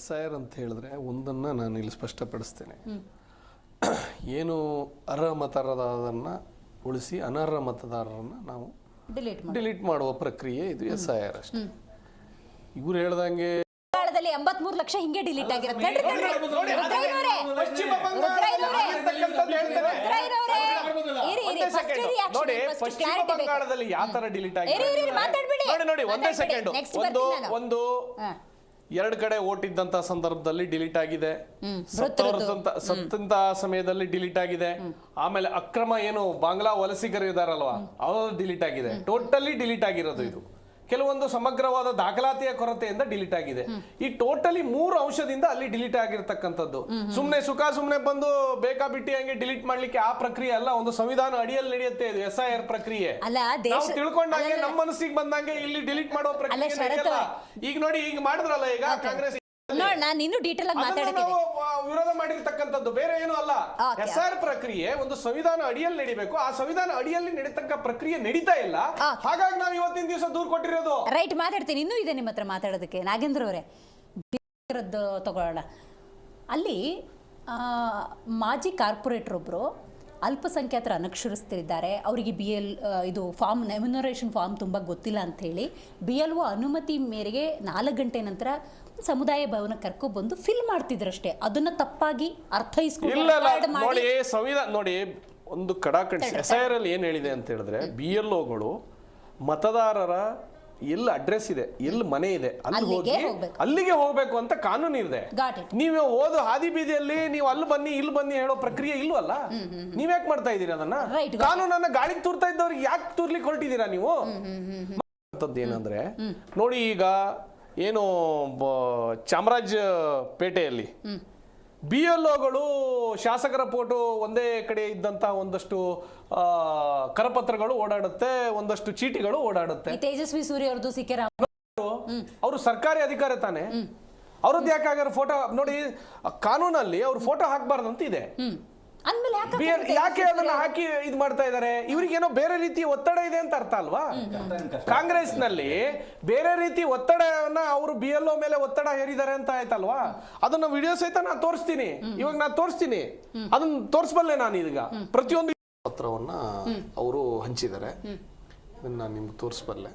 SIR ಅಂತ ಹೇಳಿದ್ರೆ ಒಂದನ್ನು ನಾನು ಇಲ್ಲಿ ಸ್ಪಷ್ಟಪಡಿಸ್ತೇನೆ. ಏನು ಅರ್ಹ ಮತದಾರರನ್ನು ಉಳಿಸಿ ಅನರ್ಹ ಮತದಾರರನ್ನು ನಾವು ಡಿಲೀಟ್ ಮಾಡುವ ಪ್ರಕ್ರಿಯೆ ಇದು SIR ಅಷ್ಟೇ. ಇವ್ರು ಹೇಳ್ದಂಗೆ 83 ಲಕ್ಷ ಹಿಂಗೆ ಡಿಲೀಟ್ ಆಗಿರುತ್ತೆ. ನೋಡಿ ಪಶ್ಚಿಮ ಬಂಗಾಳದಲ್ಲಿ ಯಾವ ತರ ಡಿಲೀಟ್ ಆಗಿದೆ ನೋಡಿ ಒಂದೇ ಸೆಕೆಂಡ್. ಒಂದು ಎರಡು ಕಡೆ ಓಟ್ ಇದ್ದಂತ ಸಂದರ್ಭದಲ್ಲಿ ಡಿಲೀಟ್ ಆಗಿದೆ, ಸತ್ತಂತ ಸಮಯದಲ್ಲಿ ಡಿಲೀಟ್ ಆಗಿದೆ, ಆಮೇಲೆ ಅಕ್ರಮ ಏನು ಬಾಂಗ್ಲಾ ವಲಸಿಗರು ಇದಾರಲ್ವಾ ಅವರು ಡಿಲೀಟ್ ಆಗಿದೆ. ಟೋಟಲಿ ಡಿಲೀಟ್ ಆಗಿರೋದು ಇದು. ಕೆಲವೊಂದು ಸಮಗ್ರವಾದ ದಾಖಲಾತಿಯ ಕೊರತೆಯಿಂದ ಡಿಲೀಟ್ ಆಗಿದೆ. ಈ ಟೋಟಲಿ 3 ಅಂಶದಿಂದ ಅಲ್ಲಿ ಡಿಲೀಟ್ ಆಗಿರ್ತಕ್ಕಂಥದ್ದು. ಸುಮ್ನೆ ಬಂದು ಬೇಕಾ ಬಿಟ್ಟಿ ಹಂಗೆ ಡಿಲೀಟ್ ಮಾಡ್ಲಿಕ್ಕೆ ಆ ಪ್ರಕ್ರಿಯೆ ಅಲ್ಲ. ಒಂದು ಸಂವಿಧಾನ ಅಡಿಯಲ್ಲಿ ನಡೆಯುತ್ತೆ ಇದು SIR ಪ್ರಕ್ರಿಯೆ. ನಾವು ತಿಳ್ಕೊಂಡಂಗೆ ನಮ್ಮ ಮನಸ್ಸಿಗೆ ಬಂದಂಗೆ ಇಲ್ಲಿ ಡಿಲೀಟ್ ಮಾಡೋ ಪ್ರಕ್ರಿಯೆ. ಈಗ ನೋಡಿ ಈಗ ಮಾಡಿದ್ರಲ್ಲ ಈಗ ಕಾಂಗ್ರೆಸ್ ನಾನು ಡೀಟೇಲ್ ಆಗಿ ಮಾತಾಡ್ತೀನಿ. ವಿರೋಧ ಮಾಡಿರ್ತಕ್ಕಂಥದ್ದು ಬೇರೆ ಏನು ಅಲ್ಲ. SIR ಪ್ರಕ್ರಿಯೆ ಒಂದು ಸಂವಿಧಾನ ಅಡಿಯಲ್ಲಿ ನಡಿಬೇಕು. ಆ ಸಂವಿಧಾನ ಅಡಿಯಲ್ಲಿ ನಡೀತಕ್ಕ ಪ್ರಕ್ರಿಯೆ ನಡೀತಾ ಇಲ್ಲ. ಹಾಗಾಗಿ ನಾವು ಇವತ್ತಿನ ದಿವಸ ದೂರ ಕೊಟ್ಟಿರೋದು. ರೈಟ್, ಮಾತಾಡ್ತೀನಿ. ಇನ್ನೂ ಇದೆ ನಿಮ್ಮ ಹತ್ರ ಮಾತಾಡೋದಕ್ಕೆ. ನಾಗೇಂದ್ರ ಅವರೇ, ತಗೊಳ್ಳೋಣ. ಅಲ್ಲಿ ಮಾಜಿ ಕಾರ್ಪೊರೇಟರ್ ಒಬ್ರು ಅಲ್ಪಸಂಖ್ಯಾತರ ಅನಕ್ಷರಸ್ಥರಿದ್ದಾರೆ. ಅವರಿಗೆ ಇದು ಫಾರ್ಮ್ ರೆಮ್ಯುನರೇಷನ್ ಫಾರ್ಮ್ ತುಂಬ ಗೊತ್ತಿಲ್ಲ ಅಂಥೇಳಿ BLO ಅನುಮತಿ ಮೇರೆಗೆ 4 ಗಂಟೆ ನಂತರ ಸಮುದಾಯ ಭವನ ಕರ್ಕೊಬಂದು ಫಿಲ್ ಮಾಡ್ತಿದ್ರಷ್ಟೇ. ಅದನ್ನ ತಪ್ಪಾಗಿ ಅರ್ಥೈಸ್ಕೊಂಡು ನೋಡಿ ಸಂವಿಧಾನ ನೋಡಿ ಒಂದು ಕಡಾಖಂಡಿ SIR ಅಲ್ಲಿ ಏನ್ ಹೇಳಿದೆ ಅಂತ ಹೇಳಿದ್ರೆ BLOಗಳು ಮತದಾರರ ಎಲ್ಲಿ ಅಡ್ರೆಸ್ ಇದೆ, ಎಲ್ಲಿ ಮನೆ ಇದೆ, ಅಲ್ಲಿಗೆ ಹೋಗ್ಬೇಕು ಅಂತ ಕಾನೂನು ಇದೆ. ನೀವು ಓದು ಹಾದಿ ಬೀದಿಯಲ್ಲಿ ನೀವು ಅಲ್ಲಿ ಬನ್ನಿ ಇಲ್ಲಿ ಬನ್ನಿ ಹೇಳೋ ಪ್ರಕ್ರಿಯೆ ಇಲ್ವಲ್ಲ. ನೀವ್ಯಾಕೆ ಮಾಡ್ತಾ ಇದೀರಿ ಅದನ್ನ? ಕಾನೂನನ್ನ ಗಾಳಿಗೆ ತೂರ್ತಾ ಇದ್ದವ್ರಿಗೆ ಯಾಕೆ ತೂರ್ಲಿಕ್ಕೆ ಹೊರಟಿದ್ದೀರಾ ನೀವು? ಏನಂದ್ರೆ ನೋಡಿ ಈಗ ಏನು ಚಾಮರಾಜ ಪೇಟೆಯಲ್ಲಿ BLOಗಳು ಶಾಸಕರ ಫೋಟೋ ಒಂದೇ ಕಡೆ ಇದ್ದಂತ ಒಂದಷ್ಟು ಕರಪತ್ರಗಳು ಓಡಾಡುತ್ತೆ, ಒಂದಷ್ಟು ಚೀಟಿಗಳು ಓಡಾಡುತ್ತೆ. ತೇಜಸ್ವಿ ಸೂರ್ಯ ಅವ್ರದ್ದು ಸಿಕ್ಕರಾಮ ಅವರು ಸರ್ಕಾರಿ ಅಧಿಕಾರಿ ತಾನೆ, ಅವ್ರದ್ದು ಯಾಕೆ ಫೋಟೋ ನೋಡಿ ಕಾನೂನಲ್ಲಿ ಅವ್ರು ಫೋಟೋ ಹಾಕ್ಬಾರ್ದಂತ ಇದೆ. ಯಾಕೆ ಅದನ್ನ ಹಾಕಿ ಇದು ಮಾಡ್ತಾ ಇದ್ದಾರೆ? ಇವ್ರಿಗೇನೋ ಬೇರೆ ರೀತಿಯ ಒತ್ತಡ ಇದೆ ಅಂತ ಅರ್ಥ ಅಲ್ವಾ? ಕಾಂಗ್ರೆಸ್ ನಲ್ಲಿ ಬೇರೆ ರೀತಿ ಒತ್ತಡವನ್ನ ಅವರು BLO ಮೇಲೆ ಒತ್ತಡ ಹೇರಿದ್ದಾರೆ ಅಂತ ಆಯ್ತಲ್ವಾ? ಅದನ್ನ ವಿಡಿಯೋ ಸಹಿತ ನಾನು ತೋರಿಸ್ತೀನಿ. ಇವಾಗ ನಾನು ತೋರಿಸ್ತೀನಿ, ಅದನ್ನ ತೋರಿಸ್ಬಲ್ಲೆ ನಾನು ಈಗ. ಪ್ರತಿಯೊಂದು ಪತ್ರವನ್ನ ಅವರು ಹಂಚಿದ್ದಾರೆ, ಇದನ್ನ ನಾನು ನಿಮ್ಗೆ ತೋರಿಸ್ಬಲ್ಲೆ.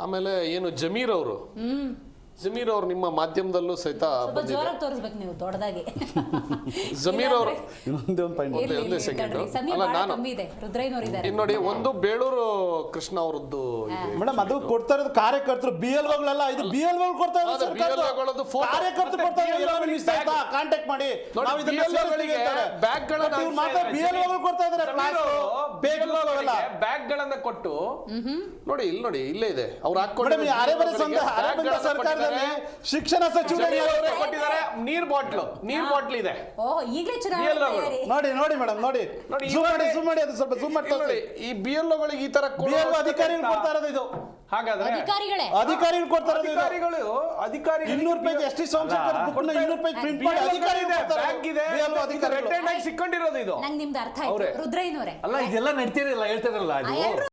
ಆಮೇಲೆ ಏನು ಜಮೀರ್ ಅವರು ನಿಮ್ಮ ಮಾಧ್ಯಮದಲ್ಲೂ ಸಹಿತ ಜಮೀರ್ ಅವರು ನೋಡಿ ಒಂದು ಬೇಳೂರು ಕೃಷ್ಣ ಅವರದ್ದು ಮೇಡಮ್ ಅದು ಕೊಡ್ತಾ ಇರೋದು ಕಾರ್ಯಕರ್ತರು BLOಗಳೆಲ್ಲ. ಇದು BLOಗಳು ಕೊಡ್ತಾ ಇರೋದು ಕಾರ್ಯಕರ್ತರು ಕೊಡ್ತಾ ಇರೋದು. ಕಾಂಟ್ಯಾಕ್ಟ್ ಮಾಡಿ BLOಗಳು ಕೊಡ್ತಾ ಇದ್ದಾರೆ. ಬ್ಯಾಗ್ ಗಳನ್ನ ಕೊಟ್ಟು ನೋಡಿ ಇಲ್ಲಿ ನೋಡಿ ಇಲ್ಲೇ ಇದೆ ಅವ್ರು ಹಾಕೊಂಡು ಸರ್ಕಾರದಲ್ಲಿ ಶಿಕ್ಷಣ ಸಚಿವರು ಕೊಟ್ಟಿದ್ದಾರೆ. ನೀರ್ ಬಾಟ್ಲ್ ಇದೆ. ನೋಡಿ ಮೇಡಮ್ ನೋಡಿ ಜೂಮ್ ಮಾಡಿ ಅದು ಸ್ವಲ್ಪ ಜೂಮ್ ಮಾಡಿ. ಈ BLOಗಳಿಗೆ ಈ ತರ ಅಧಿಕಾರಿಗಳು ಕೊಡ್ತಾ ಇರೋದು ಇದು. ಹಾಗಾದ್ರೆ ಅಧಿಕಾರಿಗಳು ಕೊಡ್ತಾ ಇರೋದು. ಅಧಿಕಾರಿ 200 ಪೇಜ್ ಎಸ್ಟಿ ಸೋಮಶೇಖರ್ ಬುಕ್ನ 200 ಪೇಜ್ ಪ್ರಿಂಟ್ ಮಾಡಿ ಅಧಿಕಾರಿಗಳು ಬ್ಯಾಗ್ ಇದೆ. ರೆಡ್ ಹ್ಯಾಂಡ್ ಸಿಕ್ಕೊಂಡಿರೋದು ಇದು. ನಂಗೆ ನಿಮ್ದು ಅರ್ಥ ಆಯ್ತು ರುದ್ರಯ್ಯನವರೇ. ಅಲ್ಲ ಇದೆಲ್ಲ ನಡೀತಿರಲ್ಲ ಹೇಳ್ತಾರಲ್ಲ.